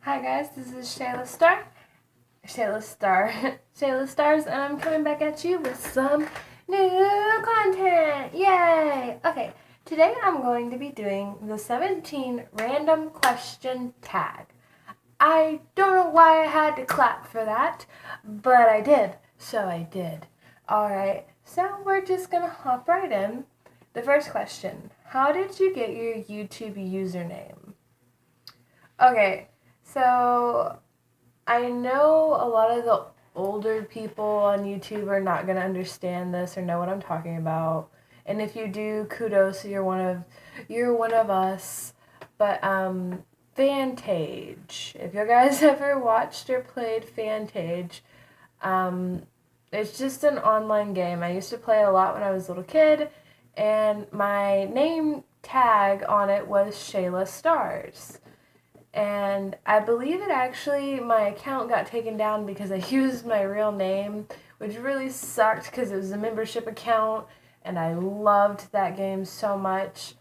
Hi guys, this is Shayla Star. Shayla Stars, and I'm coming back at you with some new content. Yay! Okay, today I'm going to be doing the 17 random question tag. I don't know why I had to clap for that, but I did. So I did. Alright, so we're just gonna hop right in. The first question: how did you get your YouTube username? Okay, so I know a lot of the older people on YouTube are not going to understand this or know what I'm talking about. And if you do, kudos, you're one of us. But Fantage. If you guys ever watched or played Fantage, um it's just an online game. I used to play a lot when I was a little kid, and my name tag on it was Shayla Stars. And I believe it actually, my account got taken down because I used my real name, which really sucked because it was a membership account and I loved that game so much.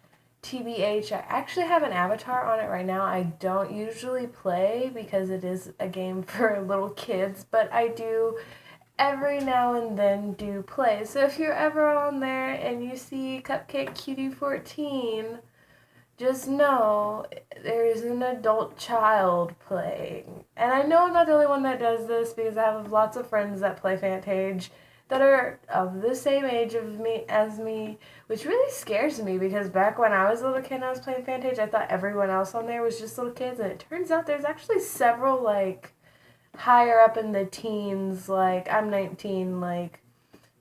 TBH, I actually have an avatar on it right now. I don't usually play because it is a game for little kids, but I do every now and then do play. So if you're ever on there and you see Cupcake Cutie 14, just know there is an adult child playing. And I know I'm not the only one that does this because I have lots of friends that play Fantage that are of the same age of me as me, which really scares me because back when I was a little kid and I was playing Fantage, I thought everyone else on there was just little kids, and it turns out there's actually several like higher up in the teens, like I'm 19, like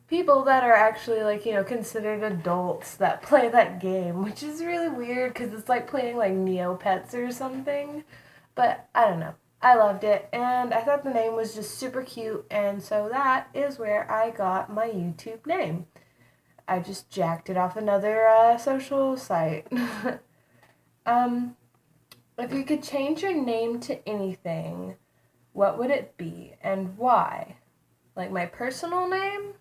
people that are actually like considered adults that play that game, which is really weird because it's like playing like Neopets or something. But I don't know. I loved it, and I thought the name was just super cute, and so that is where I got my YouTube name. I just jacked it off another social site. um, if you could change your name to anything, what would it be and why? Like my personal name?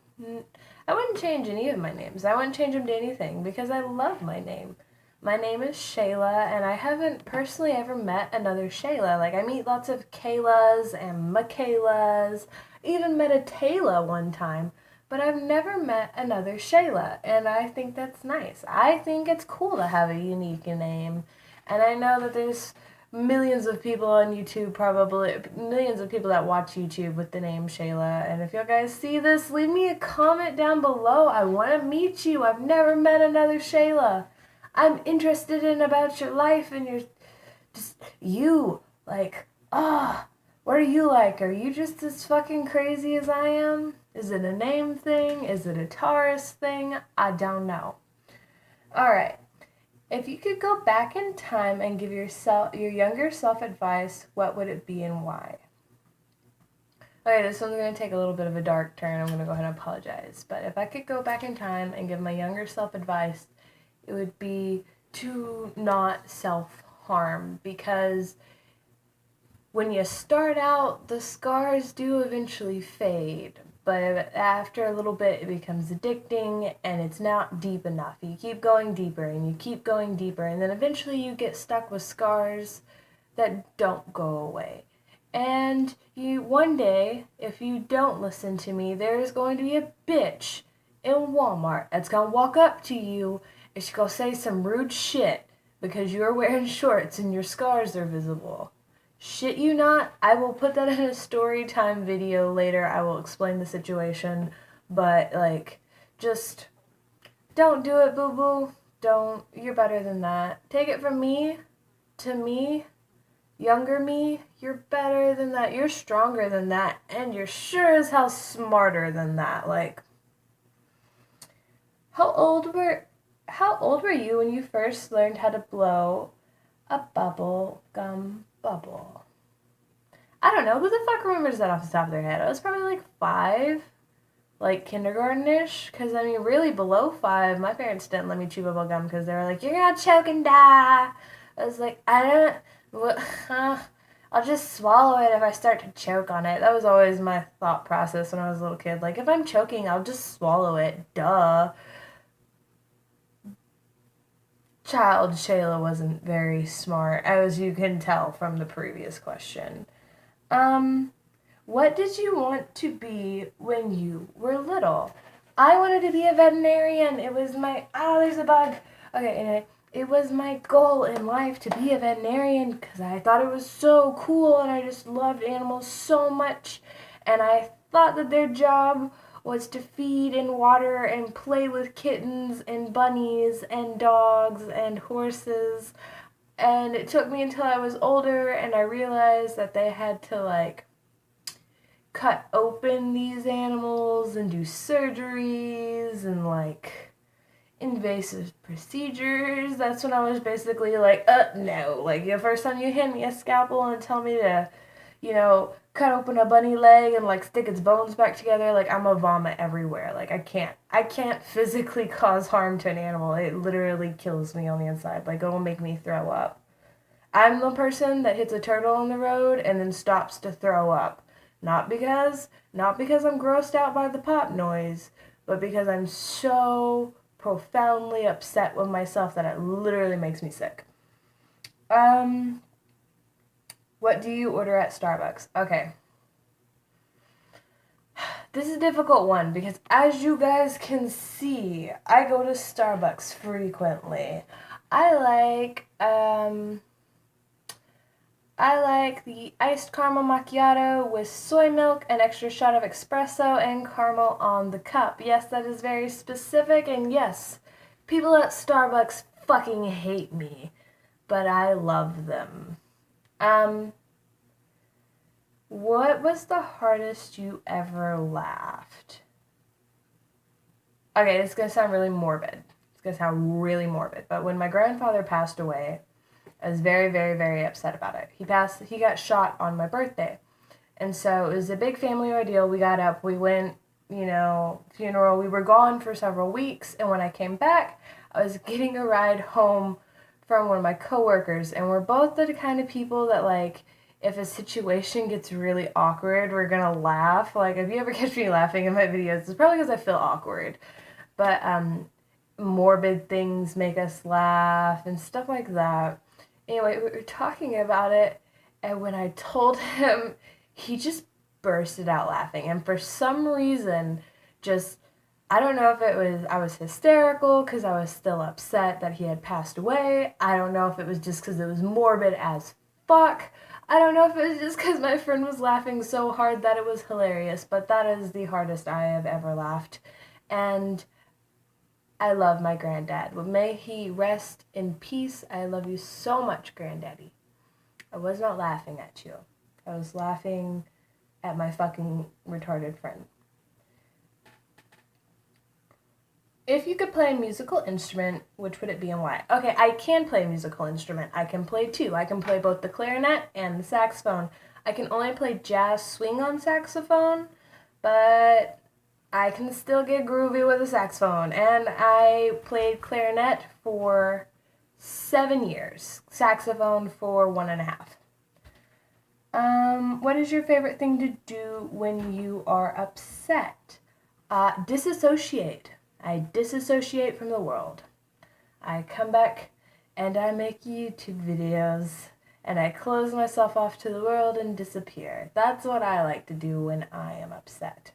I wouldn't change any of my names. I wouldn't change them to anything because I love my name. My name is Shayla, and I haven't personally ever met another Shayla. Like, I meet lots of Kaylas and Michaelas, even met a Taylor one time, but I've never met another Shayla, and I think that's nice. I think it's cool to have a unique name, and I know that there's millions of people on YouTube, probably millions of people that watch YouTube with the name Shayla. And if you guys see this, leave me a comment down below. I want to meet you. I've never met another Shayla. I'm interested in about your life and your just you. Like, what are you like? Are you just as fucking crazy as I am? Is it a name thing? Is it a Taurus thing? I don't know. All right. If you could go back in time and give your younger self advice, what would it be and why? Okay, this one's going to take a little bit of a dark turn. I'm going to go ahead and apologize. But if I could go back in time and give my younger self advice, it would be to not self-harm, because when you start out, the scars do eventually fade, but after a little bit, it becomes addicting and it's not deep enough. You keep going deeper and you keep going deeper, and then eventually you get stuck with scars that don't go away. And you one day, if you don't listen to me, there's going to be a bitch in Walmart that's gonna walk up to you and she's gonna say some rude shit because you're wearing shorts and your scars are visible. Shit you not, I will put that in a story time video later. I will explain the situation, but like, just don't do it, boo boo. Don't. You're better than that. Take it from me, to me, younger me, you're better than that. You're stronger than that, and you're sure as hell smarter than that. Like, how old were how old were you when you first learned how to blow a bubble gum bubble? I don't know. Who the fuck remembers that off the top of their head? I was probably like 5, like kindergarten-ish. Because, I mean, really below 5, my parents didn't let me chew bubble gum because they were like, you're going to choke and die. I was like, I don't... I'll just swallow it if I start to choke on it. That was always my thought process when I was a little kid. Like, if I'm choking, I'll just swallow it. Duh. child, Shayla wasn't very smart, as you can tell from the previous question. What did you want to be when you were little? I wanted to be a veterinarian. It was my, there's a bug. Okay, anyway, it was my goal in life to be a veterinarian because I thought it was so cool and I just loved animals so much. And I thought that their job was to feed and water and play with kittens and bunnies and dogs and horses. And it took me until I was older and I realized that they had to like cut open these animals and do surgeries and like invasive procedures. That's when I was basically like, no. Like the first time you hand me a scalpel and tell me to, cut open a bunny leg and like stick its bones back together, like I'm gonna vomit everywhere. Like I can't physically cause harm to an animal. It literally kills me on the inside. Like it will make me throw up. I'm the person that hits a turtle on the road and then stops to throw up. Not because I'm grossed out by the pop noise, but because I'm so profoundly upset with myself that it literally makes me sick. What do you order at Starbucks? Okay. This is a difficult one because as you guys can see, I go to Starbucks frequently. I like the iced caramel macchiato with soy milk, an extra shot of espresso, and caramel on the cup. Yes, that is very specific, and yes, people at Starbucks fucking hate me, but I love them. What was the hardest you ever laughed? Okay, this is gonna sound really morbid. But when my grandfather passed away, I was very, very, very upset about it. He got shot on my birthday. And so it was a big family ordeal. We got up, we went, funeral. We were gone for several weeks. And when I came back, I was getting a ride home from one of my coworkers. And we're both the kind of people that, like, if a situation gets really awkward, we're going to laugh. Like, if you ever catch me laughing in my videos, it's probably because I feel awkward. But morbid things make us laugh and stuff like that. Anyway, we were talking about it, and when I told him, he just bursted out laughing. And for some reason, I don't know if it was I was hysterical because I was still upset that he had passed away. I don't know if it was just because it was morbid as fuck. I don't know if it was just because my friend was laughing so hard that it was hilarious, but that is the hardest I have ever laughed. And I love my granddad. But may he rest in peace. I love you so much, Granddaddy. I was not laughing at you. I was laughing at my fucking retarded friend. If you could play a musical instrument, which would it be and why? Okay, I can play a musical instrument. I can play two. I can play both the clarinet and the saxophone. I can only play jazz swing on saxophone, but I can still get groovy with a saxophone. And I played clarinet for 7 years, saxophone for 1.5. What is your favorite thing to do when you are upset? Disassociate. I disassociate from the world. I come back and I make YouTube videos and I close myself off to the world and disappear. That's what I like to do when I am upset.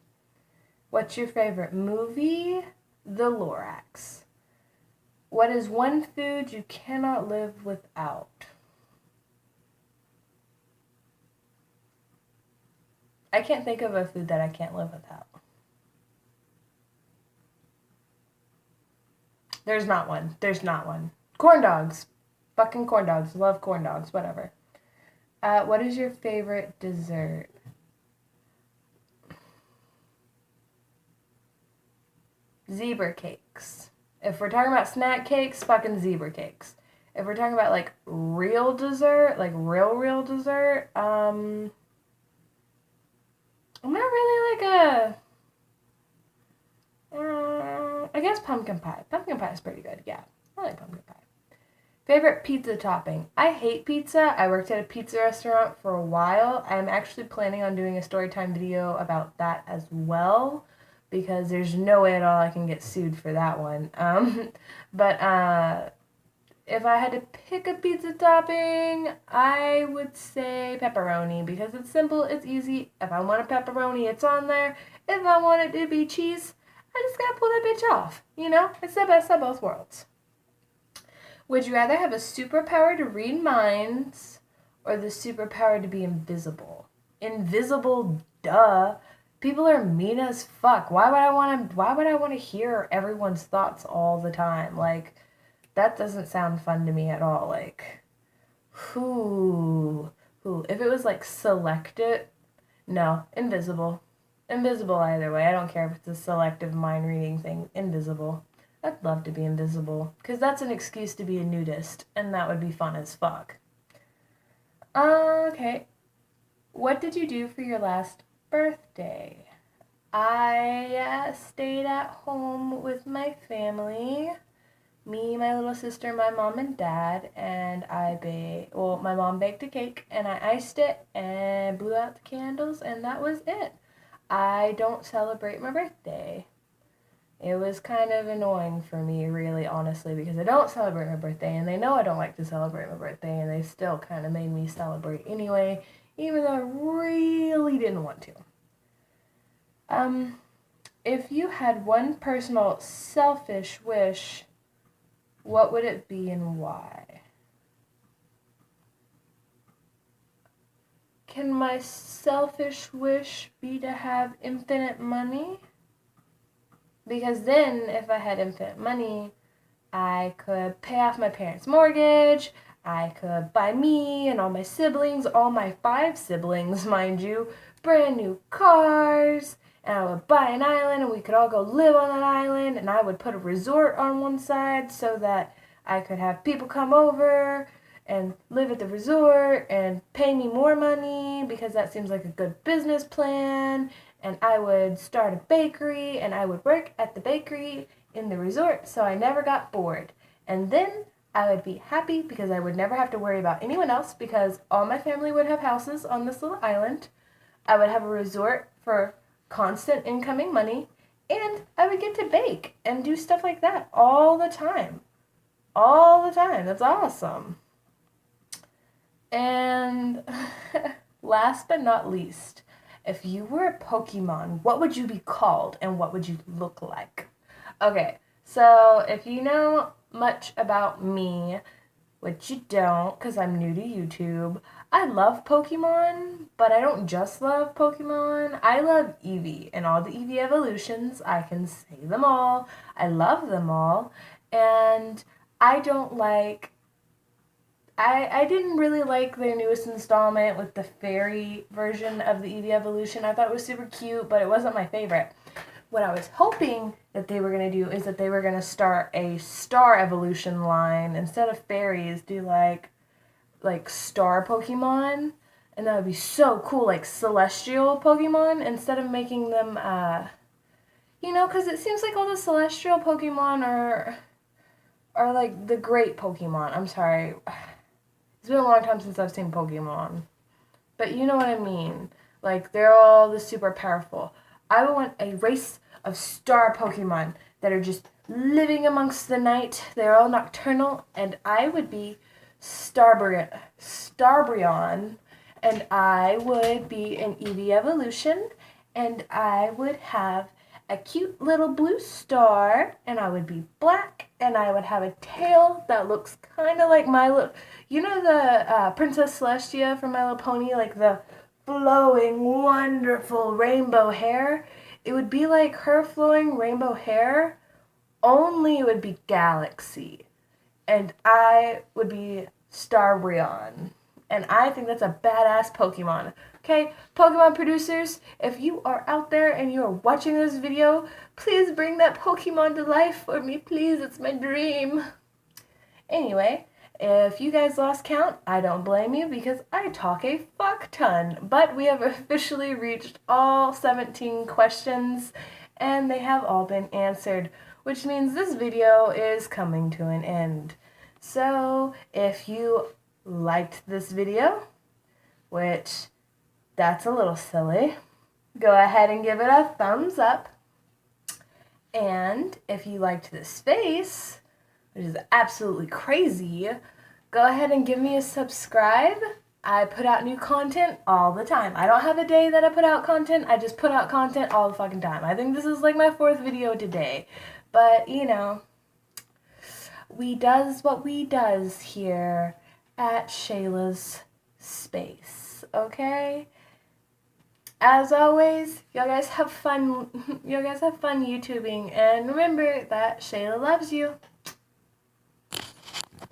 What's your favorite movie? The Lorax. What is one food you cannot live without? I can't think of a food that I can't live without. There's not one. Corn dogs. Fucking corn dogs. Love corn dogs. Whatever. What is your favorite dessert? Zebra cakes. If we're talking about snack cakes, fucking zebra cakes. If we're talking about, like, real dessert, like real dessert, I'm not really like I guess pumpkin pie. Pumpkin pie is pretty good, yeah. I like pumpkin pie. Favorite pizza topping? I hate pizza. I worked at a pizza restaurant for a while. I'm actually planning on doing a storytime video about that as well, because there's no way at all I can get sued for that one. But if I had to pick a pizza topping, I would say pepperoni because it's simple, it's easy. If I want a pepperoni, it's on there. If I want it to be cheese, I just gotta pull that bitch off. You know, it's the best of both worlds. Would you rather have a superpower to read minds or the superpower to be invisible? Invisible, duh. People are mean as fuck. Why would I want to hear everyone's thoughts all the time? Like, that doesn't sound fun to me at all. Like, who? If it was like selected, no, invisible. Invisible either way. I don't care if it's a selective mind reading thing. Invisible. I'd love to be invisible, because that's an excuse to be a nudist, and that would be fun as fuck. Okay. What did you do for your last birthday? I stayed at home with my family. Me, my little sister, my mom and dad, and my mom baked a cake, and I iced it, and blew out the candles, and that was it. I don't celebrate my birthday. It was kind of annoying for me, really, honestly, because I don't celebrate my birthday, and they know I don't like to celebrate my birthday, and they still kind of made me celebrate anyway, even though I really didn't want to. If you had one personal selfish wish, what would it be and why? Can my selfish wish be to have infinite money? Because then, if I had infinite money, I could pay off my parents' mortgage, I could buy me and all my siblings, all my 5 siblings, mind you, brand new cars, and I would buy an island and we could all go live on that island, and I would put a resort on one side so that I could have people come over and live at the resort and pay me more money because that seems like a good business plan. And I would start a bakery and I would work at the bakery in the resort so I never got bored. And then I would be happy because I would never have to worry about anyone else because all my family would have houses on this little island. I would have a resort for constant incoming money, and I would get to bake and do stuff like that all the time. All the time. That's awesome. And last but not least, if you were a Pokemon, what would you be called and what would you look like? Okay, so if you know much about me, which you don't because I'm new to YouTube, I love Pokemon, but I don't just love Pokemon. I love Eevee and all the Eevee evolutions. I can say them all. I love them all. And I don't like I didn't really like their newest installment with the fairy version of the Eevee evolution. I thought it was super cute, but it wasn't my favorite. What I was hoping that they were going to do is that they were going to start a star evolution line. Instead of fairies, do like star Pokemon. And that would be so cool, like celestial Pokemon, instead of making them, because it seems like all the celestial Pokemon are like the great Pokemon. I'm sorry. It's been a long time since I've seen Pokemon. But you know what I mean. Like, they're all the super powerful. I want a race of star Pokemon that are just living amongst the night. They're all nocturnal. And I would be Starbrion. And I would be an Eevee evolution. And I would have a cute little blue star, and I would be black, and I would have a tail that looks kind of like my little, the Princess Celestia from My Little Pony, like the flowing, wonderful rainbow hair. It would be like her flowing rainbow hair, only it would be galaxy, and I would be Starbrion. And I think that's a badass Pokemon. Okay, Pokemon producers, if you are out there and you are watching this video, please bring that Pokemon to life for me, please. It's my dream. Anyway, if you guys lost count, I don't blame you because I talk a fuck ton. But we have officially reached all 17 questions and they have all been answered, which means this video is coming to an end. So if you liked this video, which that's a little silly, go ahead and give it a thumbs up. And if you liked this face, which is absolutely crazy, go ahead and give me a subscribe. I put out new content all the time. I don't have a day that I put out content. I just put out content all the fucking time. I think this is like my 4th video today. But, you know, we does what we does here at Shayla's Space, okay? As always, y'all guys have fun. You guys have fun YouTubing, and remember that Shayla loves you.